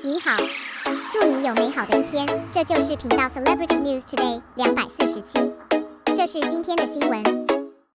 你好，祝你有美好的一天。这就是频道 Celebrity News Today 247，这是今天的新闻。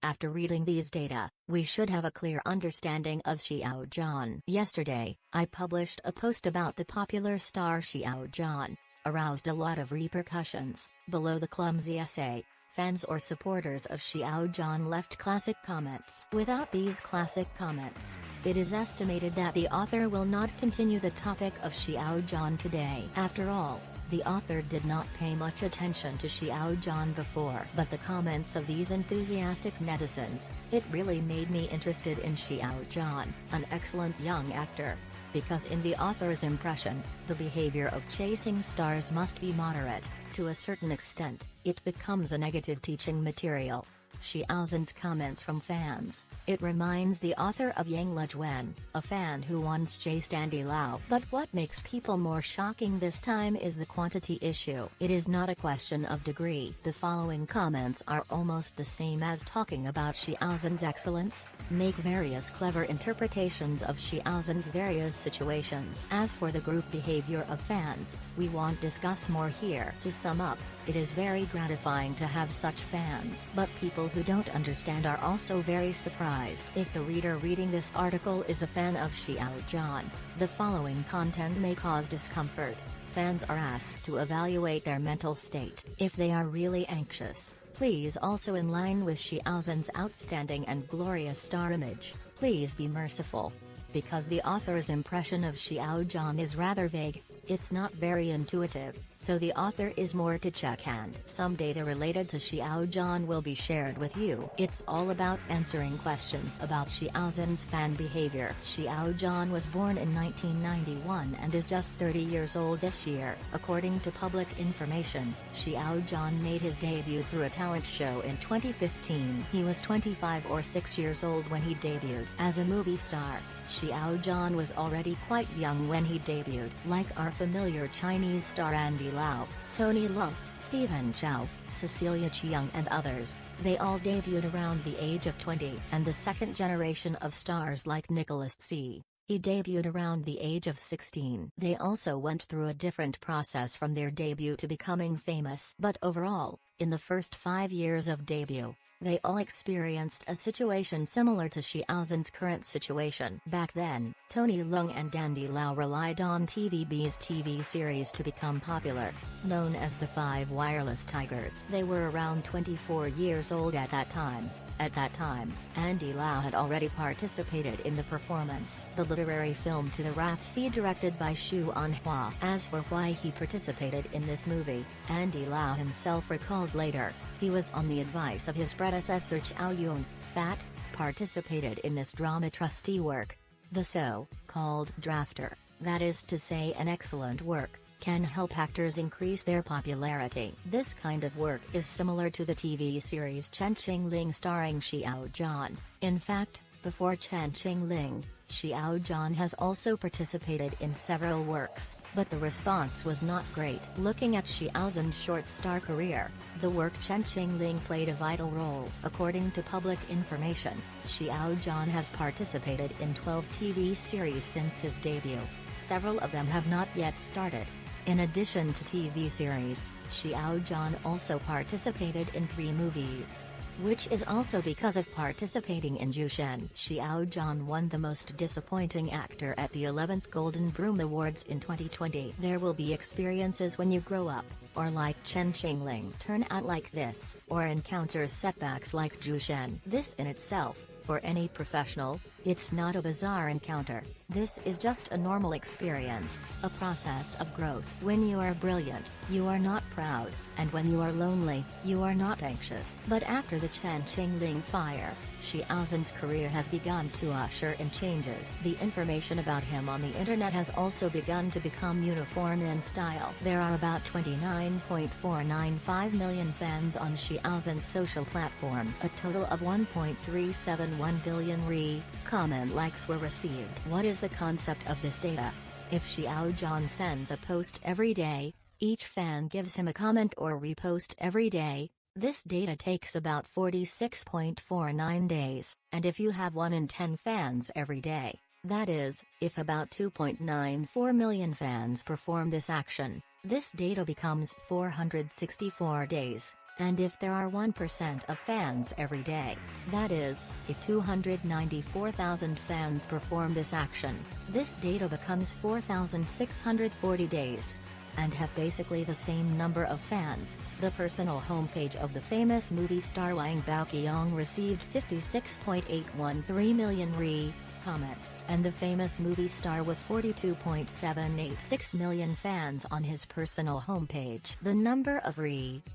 After reading these data, we should have a clear understanding of Xiao Zhan. Yesterday, I published a post about the popular star Xiao Zhan, aroused a lot of repercussions. Below the clumsy essay, fans or supporters of Xiao Zhan left classic comments. Without these classic comments, it is estimated that the author will not continue the topic of Xiao Zhan today. After all, the author did not pay much attention to Xiao Zhan before, but the comments of these enthusiastic netizens, it really made me interested in Xiao Zhan, an excellent young actor. Because in the author's impression, the behavior of chasing stars must be moderate. To a certain extent, it becomes a negative teaching material. Xiao Zhan's comments from fans. It reminds the author of Yang Lejuan, a fan who once chased Andy Lau. But what makes people more shocking this time is the quantity issue. It is not a question of degree. The following comments are almost the same as talking about Xiao Zhan's excellence, make various clever interpretations of Xiao Zhan's various situations. As for the group behavior of fans, we won't discuss more here. To sum up, it is very gratifying to have such fans. But people who don't understand are also very surprised. If the reader reading this article is a fan of Xiao Zhan, the following content may cause discomfort. Fans are asked to evaluate their mental state. If they are really anxious, please also in line with Xiao Zhan's outstanding and glorious star image, please be merciful. Because the author's impression of Xiao Zhan is rather vague, it's not very intuitive, so the author is more to check and some data related to Xiao Zhan will be shared with you. It's all about answering questions about Xiao Zhan's fan behavior. Xiao Zhan was born in 1991 and is just 30 years old this year. According to public information, Xiao Zhan made his debut through a talent show in 2015. He was 25 or 6 years old when he debuted. As a movie star, Xiao Zhan was already quite young when he debuted. Like our familiar Chinese star Andy Lau, Tony Leung, Stephen Chow, Cecilia Cheung and others, they all debuted around the age of 20. And the second generation of stars like Nicholas C. He debuted around the age of 16. They also went through a different process from their debut to becoming famous. But overall, in the first 5 years of debut, they all experienced a situation similar to Xiao Zhan's current situation. Back then, Tony Leung and Andy Lau relied on TVB's TV series to become popular. Known as the Five Wireless Tigers. They were around 24 years old at that time. At that time, Andy Lau had already participated in the performance. The literary film To the Wrath Sea directed by Xu Anhua. As for why he participated in this movie, Andy Lau himself recalled later, he was on the advice of his predecessor Chow Yun-fat, participated in this drama trustee work. The so-called drafter, that is to say an excellent work, can help actors increase their popularity. This kind of work is similar to the TV series Chen Qingling starring Xiao Zhan. In fact, before Chen Qingling, Xiao Zhan has also participated in several works, but the response was not great. Looking at Xiao Zhan's short star career, the work Chen Qingling played a vital role. According to public information, Xiao Zhan has participated in 12 TV series since his debut. Several of them have not yet started. In addition to TV series, Xiao Zhan also participated in 3 movies. Which is also because of participating in Jushen. Xiao Zhan won the Most Disappointing Actor at the 11th Golden Broom Awards in 2020. There will be experiences when you grow up, or like Chen Qingling turn out like this, or encounter setbacks like Jushen. This in itself, for any professional, it's not a bizarre encounter. This is just a normal experience, a process of growth. When you are brilliant, you are not proud, and when you are lonely, you are not anxious. But after the Chen Qingling fire, Xiao Zhan's career has begun to usher in changes. The information about him on the internet has also begun to become uniform in style. There are about 29.495 million fans on Xiao Zhan's social platform. A total of 1.371 billion comment likes were received. What is the concept of this data? If Xiao Zhan sends a post every day, each fan gives him a comment or repost every day. This data takes about 46.49 days, and if you have 1 in 10 fans every day, That is, if about 2.94 million fans perform this action, this data becomes 464 days. And if there are 1% of fans every day, that is, if 294,000 fans perform this action, this data becomes 4,640 days. And have basically the same number of fans. The personal homepage of the famous movie star Wang Baoqiang received 56.813 million comments, and the famous movie star with 42.786 million fans on his personal homepage. The number of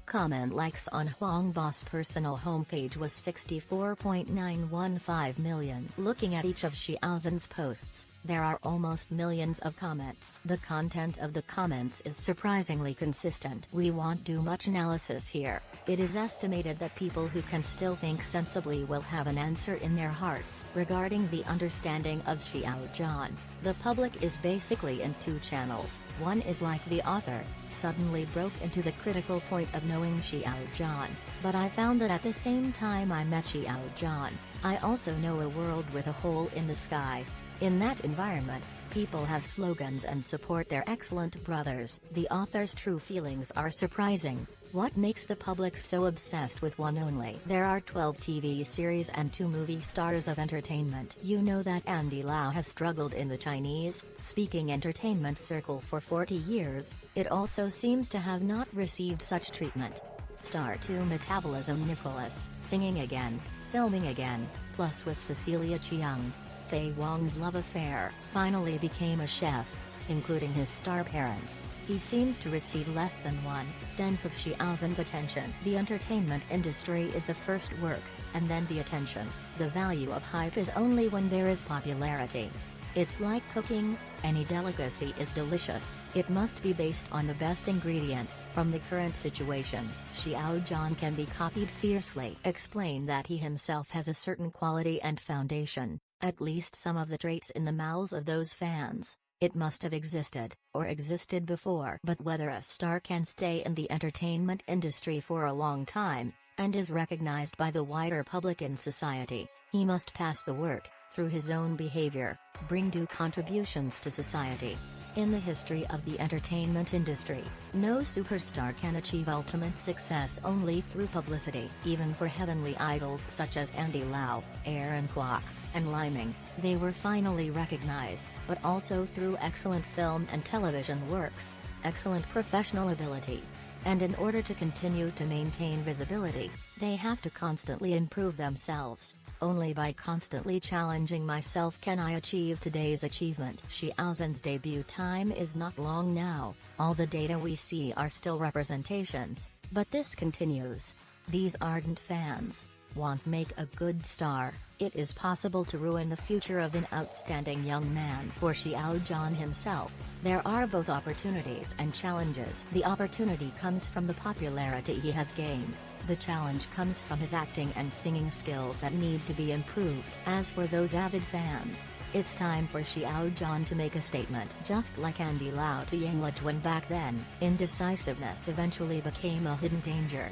comment likes on Huang Bo's personal homepage was 64.915 million. Looking at each of Xiao Zhan's posts, there are almost millions of comments. The content of the comments is surprisingly consistent. We won't do much analysis here. It is estimated that people who can still think sensibly will have an answer in their hearts regarding the understanding of Xiao Zhan. The public is basically in two channels. One is like the author, suddenly broke into the critical point of knowing Xiao Zhan. But I found that at the same time I met Xiao Zhan, I also know a world with a hole in the sky. In that environment, people have slogans and support their excellent brothers. The author's true feelings are surprising. What makes the public so obsessed with one only? There are 12 TV series and 2 movie stars of entertainment. You know that Andy Lau has struggled in the Chinese-speaking entertainment circle for 40 years, it also seems to have not received such treatment. Star 2 Metabolism Nicholas, singing again, filming again, plus with Cecilia Cheung. Fei Wang's love affair, finally became a chef, including his star parents. He seems to receive less than 1/10 of Xiao Zhan's attention. The entertainment industry is the first work, and then the attention. The value of hype is only when there is popularity. It's like cooking, any delicacy is delicious, it must be based on the best ingredients. From the current situation, Xiao Zhan can be copied fiercely. Explain that he himself has a certain quality and foundation, at least some of the traits in the mouths of those fans. It must have existed, or existed before. But whether a star can stay in the entertainment industry for a long time, and is recognized by the wider public in society, he must pass the work, through his own behavior, bring due contributions to society. In the history of the entertainment industry, no superstar can achieve ultimate success only through publicity. Even for heavenly idols such as Andy Lau, Aaron Kwok, and Liming, they were finally recognized, but also through excellent film and television works, excellent professional ability. And in order to continue to maintain visibility, they have to constantly improve themselves. Only by constantly challenging myself can I achieve today's achievement. Xiao Zhan's debut time is not long now, all the data we see are still representations, but this continues. These ardent fans want make a good star. It is possible to ruin the future of an outstanding young man. For Xiao Zhan himself, there are both opportunities and challenges. The opportunity comes from the popularity he has gained. The challenge comes from his acting and singing skills that need to be improved. As for those avid fans, it's time for Xiao Zhan to make a statement. Just like Andy Lau to Yang Lejuan back then, indecisiveness eventually became a hidden danger.